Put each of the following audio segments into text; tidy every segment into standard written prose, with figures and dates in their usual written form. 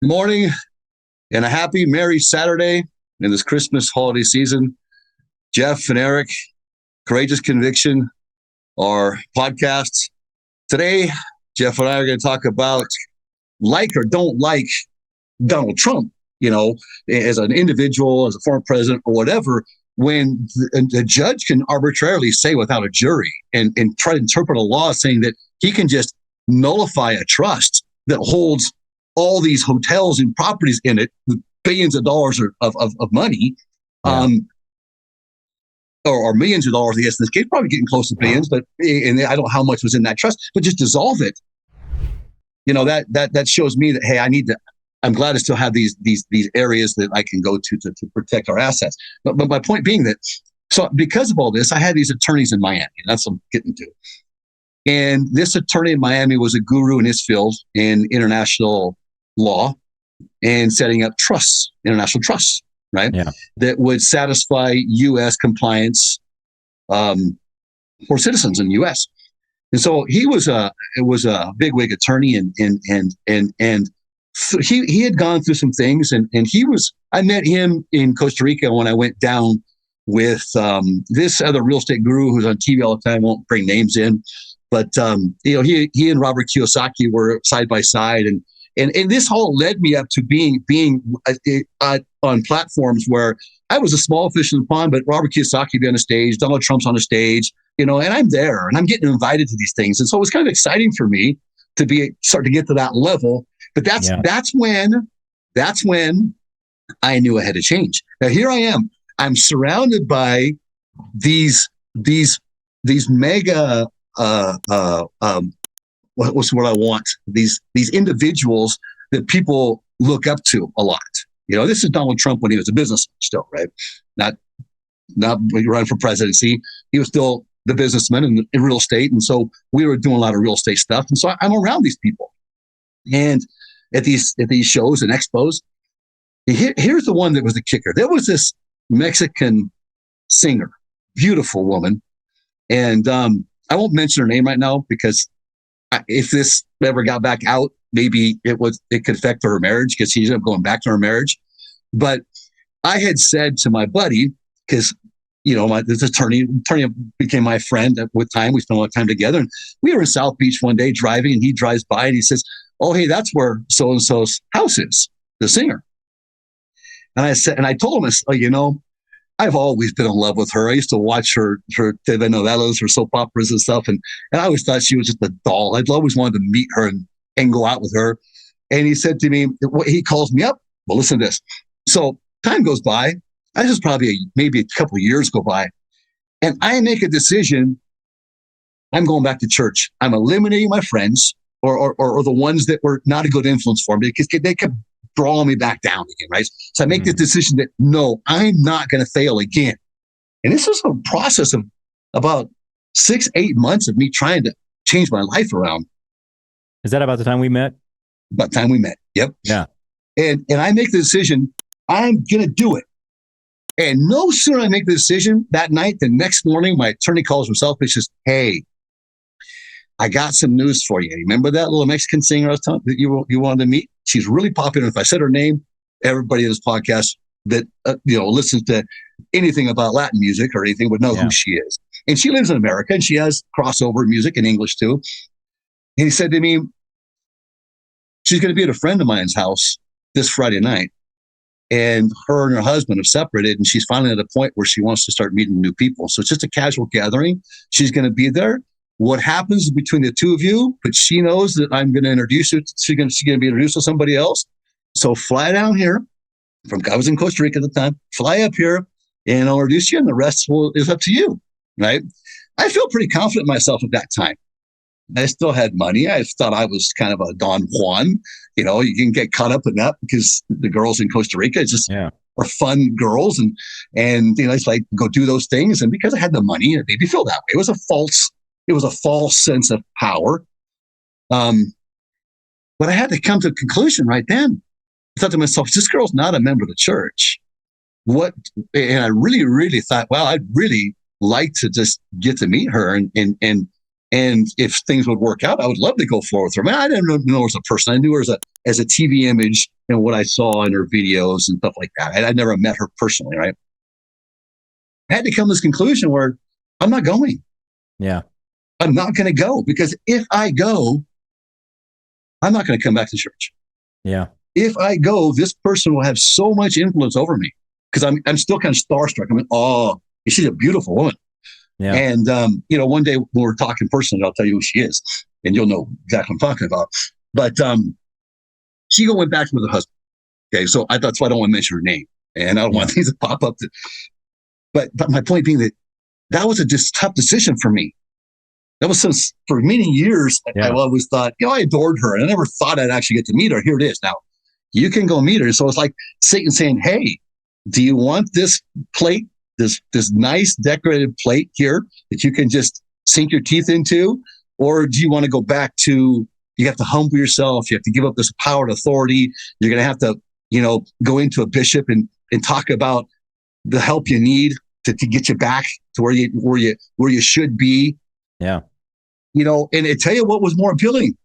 Good morning and a happy, merry Saturday in this Christmas holiday season. Jeff and Eric, Courageous Conviction, our podcasts. Today, Jeff and I are going to talk about like or don't like Donald Trump, as an individual, as a former president or whatever, when the judge can arbitrarily say without a jury and try to interpret a law saying that he can just nullify a trust that holds all these hotels and properties in it with billions of dollars of money, or millions of dollars, I guess in this case, probably getting close to billions, but and I don't know how much was in that trust, but just dissolve it. That shows me that, hey, I'm glad to still have these areas that I can go to protect our assets. But my point being that, so because of all this, I had these attorneys in Miami, and that's what I'm getting to. And this attorney in Miami was a guru in his field in international law and setting up trusts, international trusts, right? Yeah. That would satisfy U.S. compliance for citizens in the U.S. And so he was a bigwig attorney, and he had gone through some things, and I met him in Costa Rica when I went down with this other real estate guru who's on TV all the time. I won't bring names in, but he and Robert Kiyosaki were side by side, and this all led me up to being on platforms where I was a small fish in the pond, but Robert Kiyosaki be on the stage, Donald Trump's on the stage, and I'm there and I'm getting invited to these things. And so it was kind of exciting for me to start to get to that level. But that's when I knew I had to change. Now here I am. I'm surrounded by these mega what's what I want? These individuals that people look up to a lot. This is Donald Trump when he was a businessman still, right? Not when he ran for presidency. He was still the businessman in real estate. And so we were doing a lot of real estate stuff. And so I'm around these people. And at these shows and expos, here's the one that was the kicker. There was this Mexican singer, beautiful woman. And I won't mention her name right now because if this ever got back out, maybe it could affect her marriage because she ended up going back to her marriage. But I had said to my buddy, because this attorney became my friend with time. We spent a lot of time together, and we were in South Beach one day driving, and he drives by and he says, "Oh, hey, that's where so and so's house is, the singer." And I told him, I've always been in love with her. I used to watch her telenovelas, her soap operas and stuff. And I always thought she was just a doll. I'd always wanted to meet her and go out with her. And he said to me, he calls me up. Well, listen to this. So time goes by. This is probably maybe a couple of years go by. And I make a decision. I'm going back to church. I'm eliminating my friends or the ones that were not a good influence for me because they kept drawing me back down again, right? So I make this decision that, no, I'm not going to fail again. And this is a process of about 6-8 months of me trying to change my life around. Is that about the time we met? About the time we met, yep. Yeah. And I make the decision, I'm going to do it. And no sooner I make the decision that night, the next morning, my attorney calls himself and says, "Hey, I got some news for you. Remember that little Mexican singer I was telling that you wanted to meet? She's really popular. If I said her name, everybody in this podcast that listens to anything about Latin music or anything would know who she is. And she lives in America, and she has crossover music in English too." And he said to me, "She's going to be at a friend of mine's house this Friday night. And her and her husband have separated, and she's finally at a point where she wants to start meeting new people. So it's just a casual gathering. She's going to be there. What happens between the two of you, but she knows that I'm going to introduce you. She's going to be introduced to somebody else. So fly down here. I was in Costa Rica at the time. Fly up here, and I'll introduce you, and the rest is up to you." Right? I feel pretty confident in myself at that time. I still had money. I thought I was kind of a Don Juan. You can get caught up in that because the girls in Costa Rica just are fun girls, and it's like go do those things. And because I had the money, it made me feel that way. It was a false sense of power. But I had to come to a conclusion right then. I thought to myself, this girl's not a member of the church. And I really, really thought, well, I'd really like to just get to meet her and And if things would work out, I would love to go forward with her. Man, I didn't know her as a person. I knew her as a TV image and what I saw in her videos and stuff like that. I never met her personally, right? I had to come to this conclusion where I'm not going. Yeah. I'm not going to go, because if I go, I'm not going to come back to church. Yeah. If I go, this person will have so much influence over me, because I'm still kind of starstruck. I mean, oh, she's a beautiful woman. Yeah. And, one day when we're talking personally, I'll tell you who she is, and you'll know exactly what I'm talking about. But she went back with her husband. Okay, so that's why I don't want to mention her name, and I don't want things to pop up. But my point being that was a just tough decision for me. That was for many years. I always thought, I adored her, and I never thought I'd actually get to meet her. Here it is now. You can go meet her. So it's like Satan saying, "Hey, do you want this plate, this nice decorated plate here that you can just sink your teeth into, or do you want to go back to? You have to humble yourself. You have to give up this power and authority. You're going to have to, go into a bishop and talk about the help you need to get you back to where you should be." Yeah. And I tell you what was more appealing.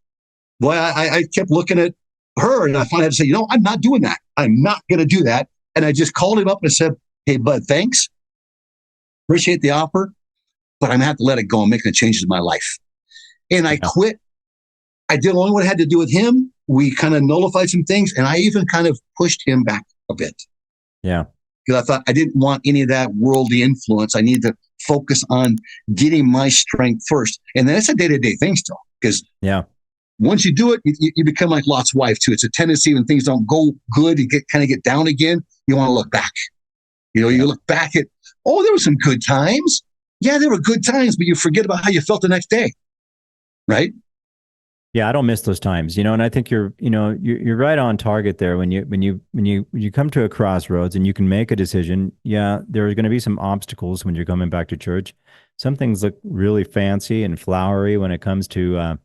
Boy, I kept looking at her, and I finally had to say, I'm not doing that. I'm not going to do that. And I just called him up and said, "Hey, bud, thanks. Appreciate the offer, but I'm going to have to let it go and make the changes in my life." And I quit. I did only what I had to do with him. We kind of nullified some things, and I even kind of pushed him back a bit. Yeah. Because I thought I didn't want any of that worldly influence. I needed to focus on getting my strength first. And then it's a day-to-day thing still. Because once you do it, you become like Lot's wife too. It's a tendency when things don't go good, you kind of get down again. You want to look back. You look back at, there were some good times. Yeah, there were good times, but you forget about how you felt the next day. Right? Yeah, I don't miss those times, and I think you're right on target there when you come to a crossroads and you can make a decision. Yeah, there are going to be some obstacles when you're coming back to church. Some things look really fancy and flowery when it comes to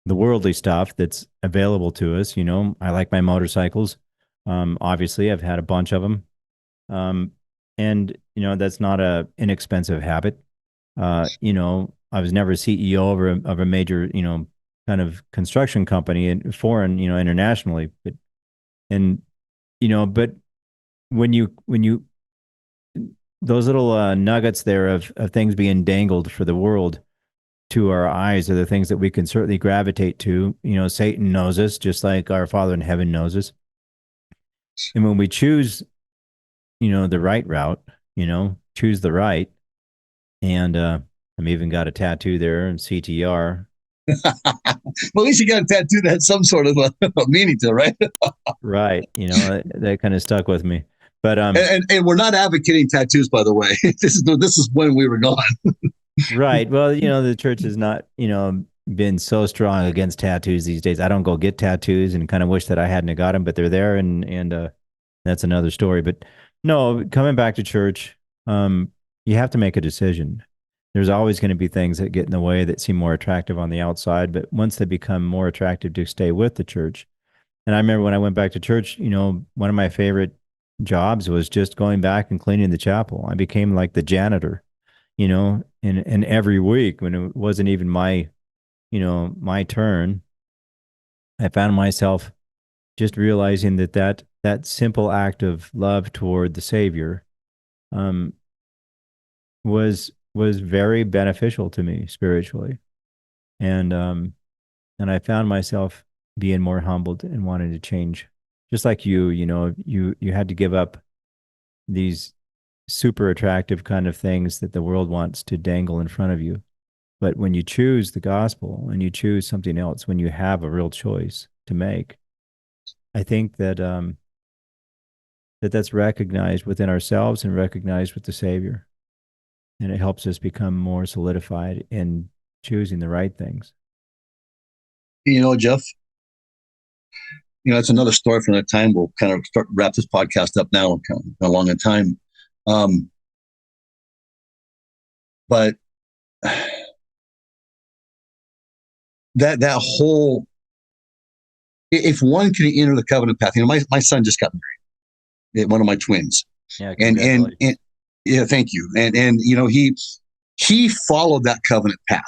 the worldly stuff that's available to us. I like my motorcycles. Obviously, I've had a bunch of them, and that's not a inexpensive habit. I was never a CEO of a major kind of construction company and foreign, internationally, but when you those little nuggets there of things being dangled for the world to our eyes are the things that we can certainly gravitate to. Satan knows us just like our Father in heaven knows us. And when we choose, the right route, choose the right. And I've even got a tattoo there in CTR. Well, at least you got a tattoo that had some sort of a meaning to it, right? Right. That kind of stuck with me. But and we're not advocating tattoos, by the way. This is when we were gone. Right. Well, the church has not, been so strong against tattoos these days. I don't go get tattoos and kind of wish that I hadn't got them, but they're there, and that's another story. But no, coming back to church, you have to make a decision. There's always going to be things that get in the way that seem more attractive on the outside, but once they become more attractive to stay with the church. And I remember when I went back to church, one of my favorite jobs was just going back and cleaning the chapel. I became like the janitor, and every week when it wasn't even my turn, I found myself just realizing that simple act of love toward the Savior was very beneficial to me spiritually. And I found myself being more humbled and wanting to change. Just like you had to give up these super attractive kind of things that the world wants to dangle in front of you. But when you choose the gospel and you choose something else, when you have a real choice to make, I think that that's recognized within ourselves and recognized with the Savior. And it helps us become more solidified in choosing the right things. Jeff, it's another story from that time. We'll kind of wrap this podcast up now, kind of along in time. But that whole, if one can enter the covenant path, my son just got married, one of my twins. Yeah, and yeah, thank you. And he followed that covenant path.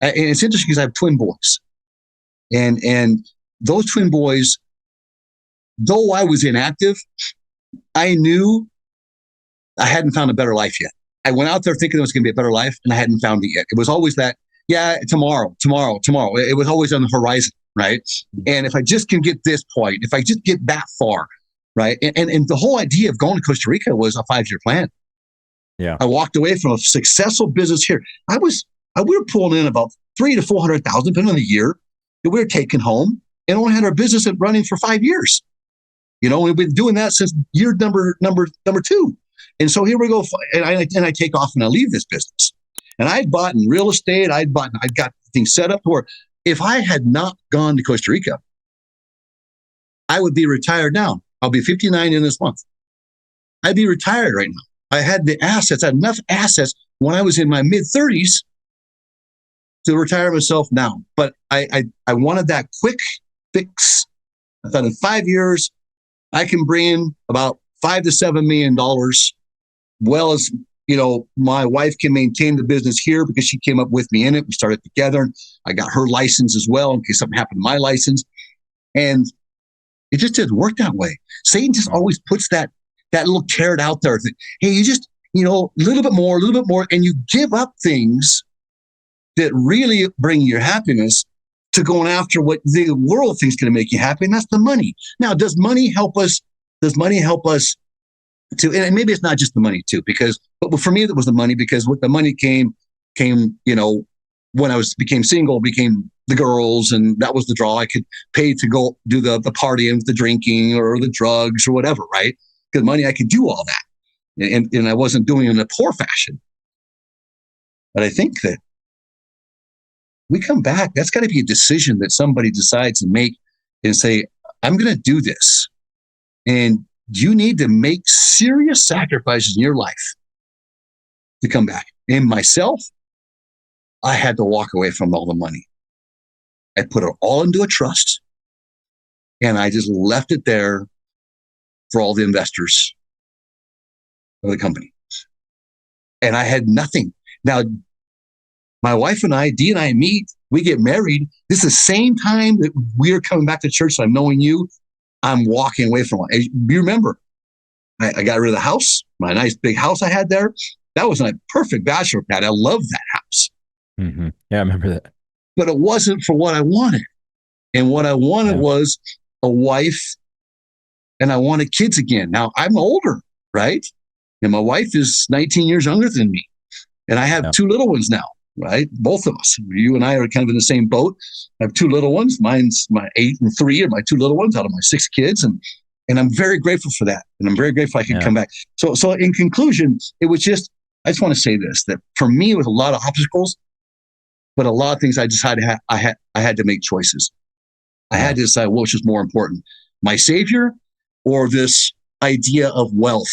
And it's interesting because I have twin boys, and those twin boys, though I was inactive, I knew I hadn't found a better life yet. I went out there thinking it was going to be a better life, and I hadn't found it yet. It was always that, yeah, tomorrow, tomorrow, tomorrow. It was always on the horizon, right? And if I just can get this point, if I just get that far, right? And the whole idea of going to Costa Rica was a 5-year plan. Yeah. I walked away from a successful business here. We were pulling in about 300,000 to 400,000, depending on the year, that we were taking home, and only had our business running for 5 years. We've been doing that since year number 2. And so here we go. And I take off and I leave this business. And I'd bought in real estate. I'd got things set up where if I had not gone to Costa Rica, I would be retired now. I'll be 59 in this month. I'd be retired right now. I had the assets. I had enough assets when I was in my mid 30s to retire myself now. But I wanted that quick fix. I thought in 5 years, I can bring in about $5 to $7 million, well as my wife can maintain the business here because she came up with me in it. We started together. I got her license as well in case something happened to my license, and it just didn't work that way. Satan just always puts that little carrot out there. That, hey, you just a little bit more, and you give up things that really bring you happiness to going after what the world thinks is going to make you happy, and that's the money. Now, does money help us? Does money help us to? And maybe it's not just the money too, but for me, it was the money because with the money came, when I became single, became the girls, and that was the draw. I could pay to go do the partying, the drinking, or the drugs, or whatever, right? Because money, I could do all that, and I wasn't doing it in a poor fashion. But I think that we come back, that's got to be a decision that somebody decides to make and say, I'm going to do this. And you need to make serious sacrifices in your life to come back. And myself, I had to walk away from all the money. I put it all into a trust, and I just left it there for all the investors of the company. And I had nothing. Now, my wife and I, Dee and I meet, we get married. This is the same time that we're coming back to church. So I'm knowing you, I'm walking away from it. You remember, I got rid of the house, my nice big house I had there. That was a perfect bachelor pad. I loved that house. Mm-hmm. Yeah, I remember that. But it wasn't for what I wanted. And what I wanted was a wife, and I wanted kids again. Now, I'm older, right? And my wife is 19 years younger than me. And I have 2 little ones now. Right? Both of us. You and I are kind of in the same boat. I have 2 little ones. Mine's my 8 and 3 are my 2 little ones out of my 6 kids. And I'm very grateful for that. And I'm very grateful I could come back. So in conclusion, it was just, I just want to say this, that for me, it was a lot of obstacles, but a lot of things I decided I had to make choices. I had to decide what was more important, my Savior or this idea of wealth,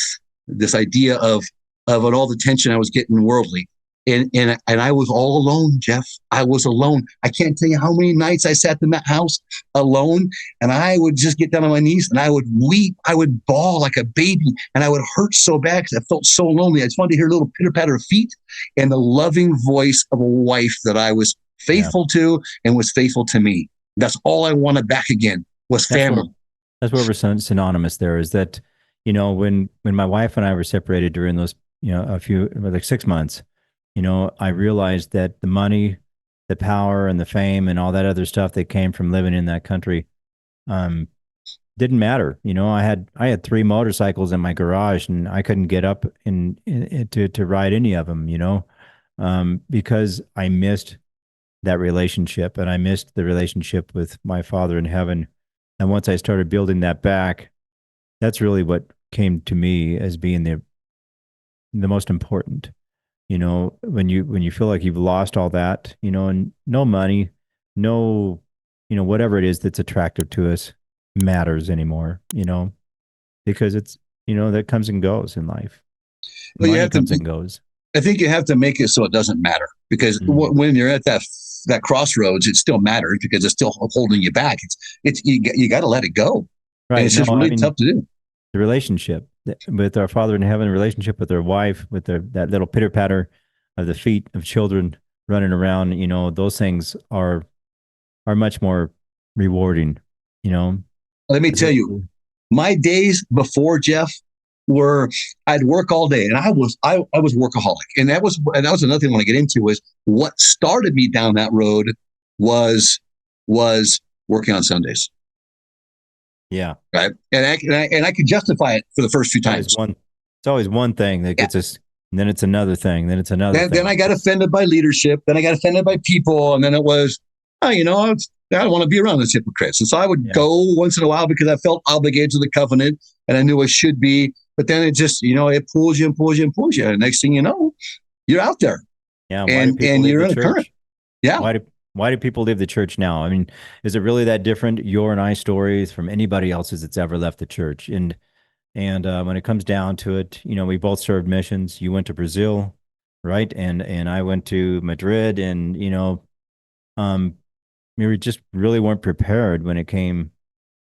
this idea of all the tension I was getting worldly. And I was all alone, Jeff. I was alone. I can't tell you how many nights I sat in that house alone, and I would just get down on my knees and I would weep. I would bawl like a baby, and I would hurt so bad because I felt so lonely. I just wanted to hear a little pitter patter of feet and the loving voice of a wife that I was faithful to and was faithful to me. That's all I wanted back again was family. That's where we're synonymous. There is that, when my wife and I were separated during those, a few like 6 months. I realized that the money, the power, and the fame, and all that other stuff that came from living in that country, didn't matter. I had 3 motorcycles in my garage, and I couldn't get up to ride any of them. Because I missed that relationship, and I missed the relationship with my Father in heaven. And once I started building that back, that's really what came to me as being the most important. When you feel like you've lost all that, and no money, no, whatever it is that's attractive to us matters anymore, because it's, that comes and goes in life. Well, money comes and goes. I think you have to make it so it doesn't matter, because when you're at that crossroads, it still matters because it's still holding you back. You got to let it go. Right. And it's just really tough to do. The relationship with our Father in heaven, relationship with our wife, with that little pitter patter of the feet of children, running around, those things are much more rewarding, you know. Let me tell you, my days before, Jeff, were I'd work all day, and I was workaholic, and that was another thing I want to get into. Was what started me down that road was working on Sundays. Yeah. Right. And I could justify it for the first few times. It's always one thing that gets us, and then it's another thing, then it's another thing. Then I got offended by leadership. Then I got offended by people. And then it was, I don't want to be around those hypocrites. And so I would go once in a while because I felt obligated to the covenant and I knew I should be. But then it just, it pulls you and pulls you and pulls you. And next thing you know, you're out there. Yeah. And you're in a current. Yeah. Why do people leave the church now? I mean, is it really that different, your and I stories, from anybody else's that's ever left the church? And when it comes down to it, we both served missions. You went to Brazil, right? And I went to Madrid, and we just really weren't prepared when it came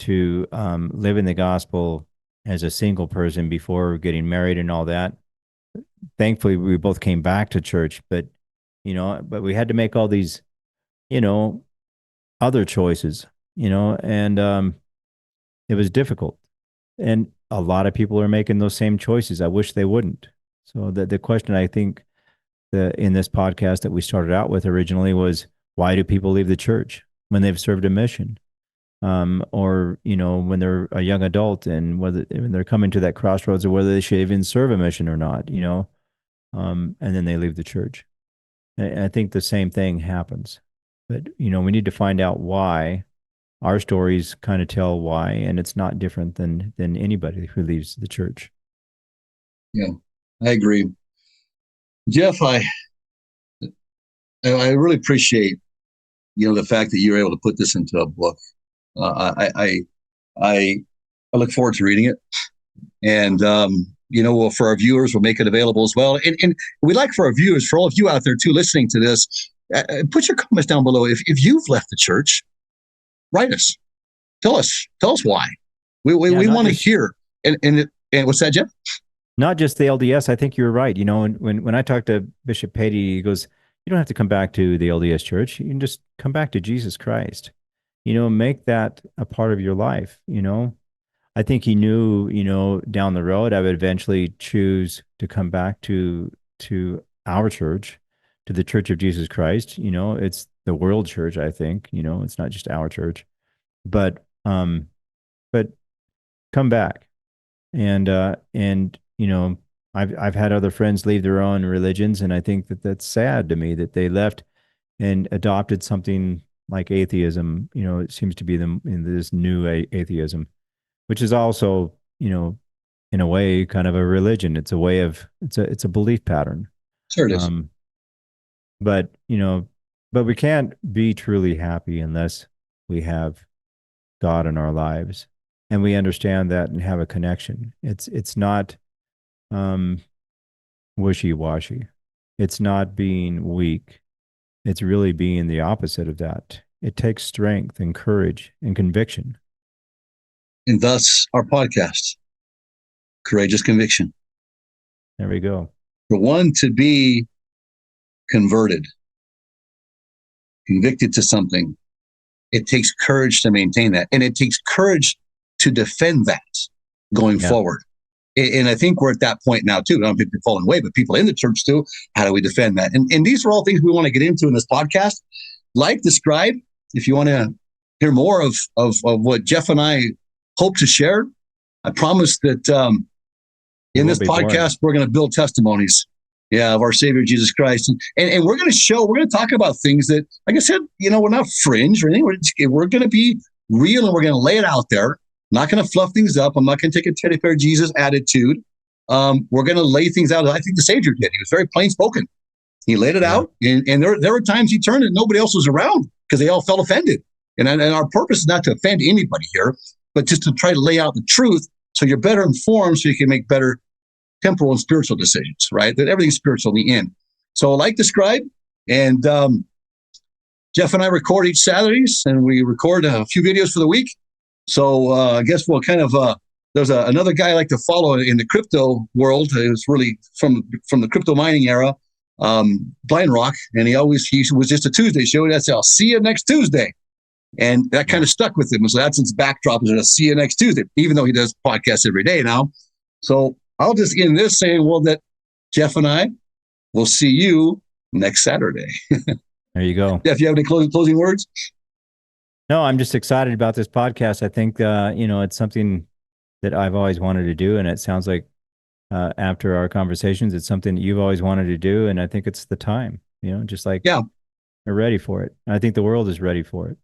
to living the gospel as a single person before getting married and all that. Thankfully, we both came back to church, but we had to make all these other choices, and it was difficult. And a lot of people are making those same choices. I wish they wouldn't. So the question, I think, in this podcast that we started out with originally was, why do people leave the church when they've served a mission? Or, when they're a young adult, and when they're coming to that crossroads of whether they should even serve a mission or not, and then they leave the church. And I think the same thing happens. But, we need to find out why. Our stories kind of tell why, and it's not different than anybody who leaves the church. Yeah, I agree. Jeff, I really appreciate, the fact that you're able to put this into a book. I look forward to reading it. And, for our viewers, we'll make it available as well. And we'd like for our viewers, for all of you out there too, listening to this, put your comments down below. If you've left the church, write us. Tell us why. We want to hear. And what's that, Jeff? Not just the LDS. I think you're right. When I talked to Bishop Patey, he goes, you don't have to come back to the LDS church. You can just come back to Jesus Christ. Make that a part of your life. I think he knew, down the road, I would eventually choose to come back to our church, to the Church of Jesus Christ. It's the world church, I think. It's not just our church. But come back. And I've had other friends leave their own religions, and I think that's sad to me that they left and adopted something like atheism. It seems to be this new atheism, which is also, in a way, kind of a religion. It's a belief pattern. Sure it is. But we can't be truly happy unless we have God in our lives, and we understand that and have a connection. It's not wishy-washy. It's not being weak. It's really being the opposite of that. It takes strength and courage and conviction. And thus our podcast, Courageous Conviction. There we go. For one to be converted, convicted to something, it takes courage to maintain that. And it takes courage to defend that going forward. And I think we're at that point now too. I don't think we're falling away, but people in the church too. How do we defend that? And these are all things we want to get into in this podcast. Like, describe, if you want to hear more of what Jeff and I hope to share. I promise that in this podcast, we're going to build testimonies, of our Savior Jesus Christ, and we're going to talk about things that, like I said, we're not fringe or anything. We're going to be real, and we're going to lay it out there. I'm not going to fluff things up. I'm not going to take a teddy bear Jesus attitude. We're going to lay things out. I think the Savior did. He was very plain spoken. He laid it out, and there were times he turned and nobody else was around because they all felt offended. And our purpose is not to offend anybody here, but just to try to lay out the truth so you're better informed, so you can make better temporal and spiritual decisions, right? That everything's spiritual in the end. So like, describe, and Jeff and I record each Saturdays, and we record a few videos for the week. So I guess we'll kind of, there's another guy I like to follow in the crypto world. It was really from the crypto mining era. Blind Rock, and he was just a Tuesday show. And that's I'll see you next Tuesday. And that kind of stuck with him. So that's his backdrop is I'll see you next Tuesday, even though he does podcasts every day now. So I'll just end this saying, well, that Jeff and I will see you next Saturday. There you go. Jeff, you have any closing words? No, I'm just excited about this podcast. I think, it's something that I've always wanted to do. And it sounds like after our conversations, it's something that you've always wanted to do. And I think it's the time, just like they're ready for it. I think the world is ready for it.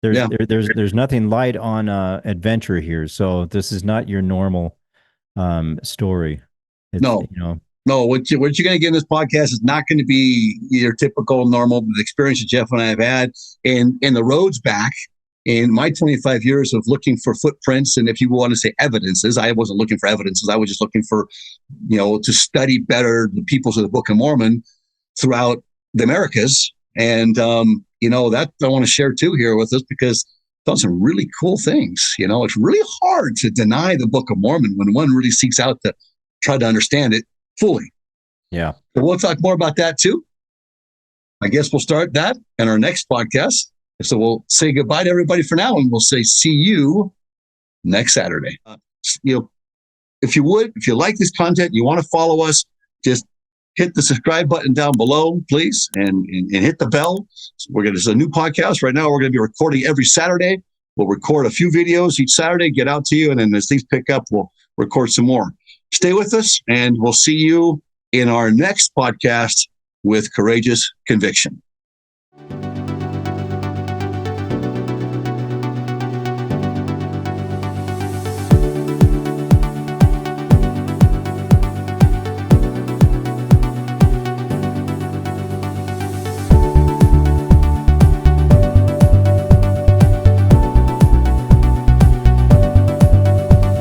There's nothing light on adventure here. So this is not your normal story. No, what you're going to get in this podcast is not going to be your typical normal experience that Jeff and I have had. And the road's back in my 25 years of looking for footprints. And if you want to say evidences, I wasn't looking for evidences. I was just looking for, to study better the peoples of the Book of Mormon throughout the Americas. And, that I want to share too here with us because I've done some really cool things. It's really hard to deny the Book of Mormon when one really seeks out to try to understand it fully. Yeah. So we'll talk more about that too. I guess we'll start that in our next podcast. So we'll say goodbye to everybody for now, and we'll say see you next Saturday. If you like this content, you want to follow us, just hit the subscribe button down below, please, and hit the bell. There's a new podcast right now. We're going to be recording every Saturday. We'll record a few videos each Saturday, get out to you, and then as things pick up, we'll record some more. Stay with us, and we'll see you in our next podcast with Courageous Conviction.